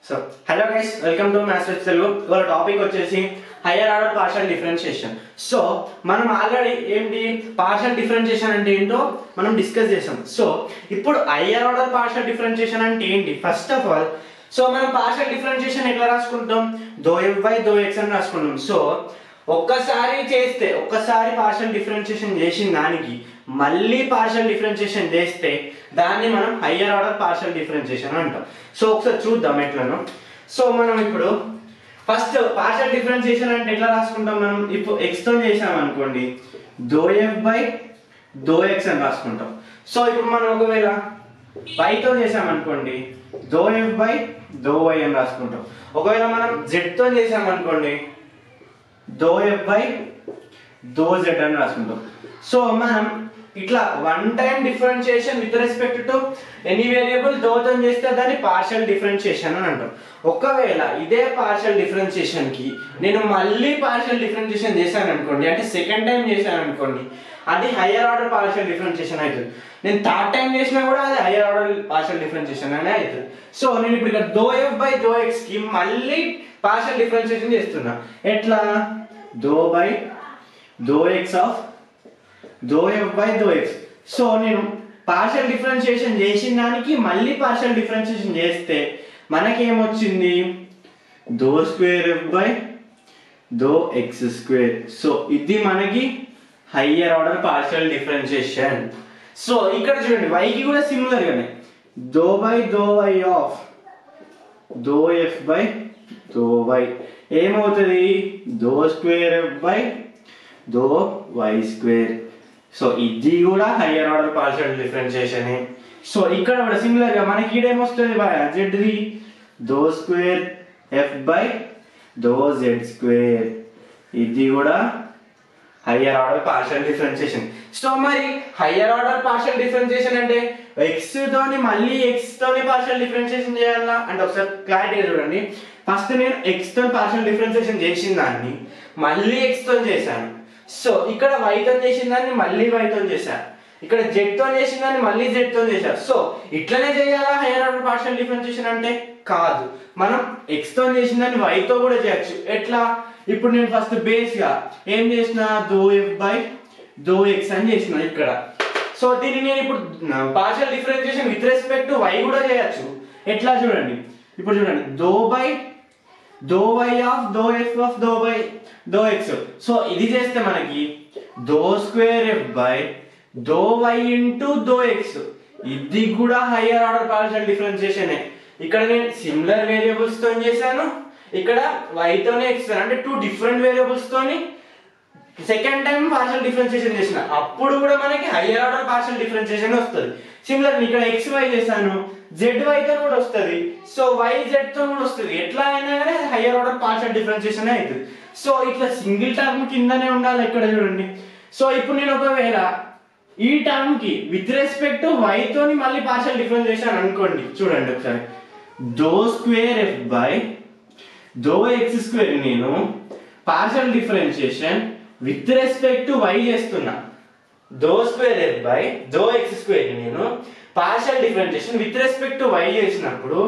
So, hello guys, welcome to Maths with Telugu. Our topic వచ్చేసి higher order partial differentiation. So, మనం already ఏంటి partial differentiation అంటే ఏంటో మనం డిస్కస్ చేసాం. సో, ఇప్పుడు higher order partial differentiation అంటే ఏంటి? ఫస్ట్ ఆఫ్ ఆల్ మనం partial differentiation ఎట్లా రాసుకుంటాం? ∂f/∂x అని రాసుకుంటాం. సో, ఒక్కసారి partial differentiation చేసిన దానికి మళ్ళీ పార్షియల్ డిఫరెన్షియేషన్ చేస్తే దాన్ని మనం హయ్యర్ ఆర్డర్ పార్షియల్ డిఫరెన్షియేషన్ అంటాం. సో ఒకసారి చూద్దాం ఎట్లను. సో మనం ఇప్పుడు ఫస్ట్ పార్షియల్ డిఫరెన్షియేషన్ అంటే ఎట్లా రాసుకుంటాం? మనం ఇప్పుడు x తో చేసాం అనుకోండి ∂f/∂x అని రాసుకుంటాం. సో ఇప్పుడు మనం ఒకవేళ y తో చేసాం అనుకోండి ∂f/∂y అని రాసుకుంటాం. ఒకవేళ మనం z తో చేసాం అనుకోండి ∂f/∂z అని రాసుకుంటాం. సో మనం ఇట్లా one time differentiation with respect to any variable తో చేస్తే దాన్ని పార్షియల్ డిఫరెన్షియేషన్ అని అంటాం. ఒకవేళ ఇదే పార్షియల్ డిఫరెన్షియేషన్ కి నేను మళ్ళీ పార్షియల్ డిఫరెన్షియేషన్ చేశాను అనుకోండి, అంటే సెకండ్ టైం చేశాను అనుకోండి, అది హయ్యర్ ఆర్డర్ పార్షియల్ డిఫరెన్షియేషన్ అవుతుంది. నేను థర్డ్ టైం చేసినా కూడా అది హయ్యర్ ఆర్డర్ పార్షియల్ డిఫరెన్షియేషన్ అనే అవుతుంది. సో నేను ఇప్పుడు ఇక్కడ ∂f/∂x కి మళ్ళీ పార్షియల్ డిఫరెన్షియేషన్ చేస్తున్నా. ఎట్లా? ∂f/∂x సో నేను పార్షియల్ డిఫరెన్షియేషన్ చేసిన దానికి మళ్ళీ పార్షియల్ డిఫరెన్షియేషన్ చేస్తే మనకి ఏమొచ్చింది? ∂2f/∂x². సో ఇది మనకి higher order partial differentiation. So ఇక్కడ చూడండి y కి కూడా సిమిలర్ గానే ∂f/∂y ఏమవుతుంది? ∂2f/∂y². సో ఇది కూడా higher order partial differentiation. So ఇక్కడ కూడా సిమిలర్ గా మనకి ఇదేమొస్తుంది? z ∂2f/∂z². ఇది కూడా higher order partial differentiation. So మరి హయ్యర్ ఆర్డర్ పార్షియల్ డిఫరెన్షియేషన్ అంటే x తోని మళ్ళీ x తోని పార్షియల్ డిఫరెన్షియేషన్ చేయాలా అంటే ఒకసారి క్లారిటీగా చూడండి. ఫస్ట్ నేను x తో పార్షియల్ డిఫరెన్షియేషన్ చేసిన దాన్ని మళ్ళీ x తో చేశాను. సో ఇక్కడ y తో చేసిన దాన్ని మళ్ళీ y తో చేశాను. ఇక్కడ z తో చేసిన దాన్ని మళ్ళీ z తో చేశారు. సో ఇట్లనే చేయాలా హయ్యర్ ఆర్డర్ పార్షియల్ డిఫరెన్షియేషన్ అంటే? కాదు, మనం x తో చేసిన దాన్ని y తో కూడా చేయొచ్చు. ఎట్లా? ఇప్పుడు నేను ఫస్ట్ బేస్ గా ఏం చేసిన? ∂f/∂x అని చేసిన ఇక్కడ. సో దీన్ని నేను ఇప్పుడు partial differentiation with respect to y కూడా చేయొచ్చు. ఎట్లా చూడండి, ఇప్పుడు చూడండి ∂y/∂f/∂x. సో ఇది చేస్తే మనకి ∂2f/∂y/∂x. ఇది కూడా హయ్యర్ ఆర్డర్ పార్షియల్ డిఫరెన్షియేషన్. ఇక్కడ నేను సిమిలర్ వేరియబుల్స్ తో చేశాను, ఇక్కడ y తోనే x అంటే టూ డిఫరెంట్ వేరియబుల్స్ తోని సెకండ్ టైం పార్షియల్ డిఫరెన్షియేషన్ చేసిన అప్పుడు కూడా మనకి హయ్యర్ ఆర్డర్ పార్షియల్ డిఫరెన్షియేషన్ వస్తుంది. సిమిలర్ ఇక్కడ xy చేశాను, zy తో కూడా వస్తుంది, సో yz తో కూడా వస్తుంది. ఎట్లా అయినా కానీ హయ్యర్ ఆర్డర్ పార్షియల్ డిఫరెన్షియేషన్ అవుతుంది. సో ఇట్లా సింగిల్ టర్మ్ కిందనే ఉండాలి ఇక్కడ చూడండి. సో ఇప్పుడు నేను ఒకవేళ ఈ టర్మ్ కి విత్ రెస్పెక్ట్ టు y తోని మళ్ళీ పార్షియల్ డిఫరెన్షియేషన్ అనుకోండి, చూడండి ఒకసారి ∂2f/∂x² నేను partial differentiation with respect to y చేస్తున్నా. ∂2f/∂x² నేను partial differentiation with respect to y చేసినప్పుడు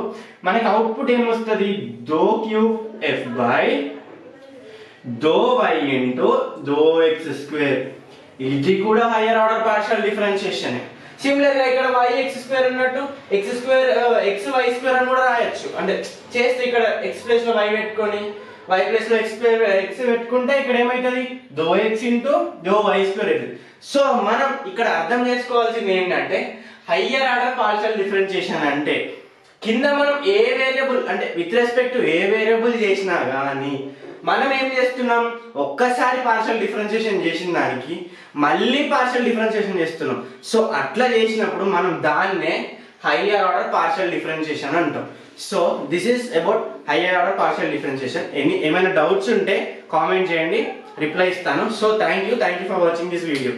మనకి అవుట్పుట్ ఏమొస్తుంది? ∂3f/∂y/∂x². ఇది కూడా higher order partial differentiation. Similar గా ఇక్కడ y(x²) ఉన్నట్టు xy² అని కూడా రాయొచ్చు. అంటే చేస్తే ఇక్కడ x ప్లేస్ లో y పెట్టుకొని y ప్లేస్ లో x పెట్టుకుంటే ఇక్కడ ఏమైతుంది? ∂x/∂y². సో మనం ఇక్కడ అర్థం చేసుకోవాల్సింది ఏంటంటే హయ్యర్ ఆర్డర్ పార్షియల్ డిఫరెన్షియేషన్ అంటే కింద మనం ఏ వేరియబుల్ అంటే with respect to A variable చేసినా కానీ మనం ఏం చేస్తున్నాం? ఒక్కసారి పార్షియల్ డిఫరెన్షియేషన్ చేసిన దానికి మళ్ళీ పార్షియల్ డిఫరెన్షియేషన్ చేస్తున్నాం. సో అట్లా చేసినప్పుడు మనం దాన్నే హయ్యర్ ఆర్డర్ పార్షియల్ డిఫరెన్షియేషన్ అంటాం. So this is about higher order partial differentiation. ఏమైనా డౌట్స్ ఉంటే కామెంట్ చేయండి, రిప్లై ఇస్తాను. So thank you for watching this video.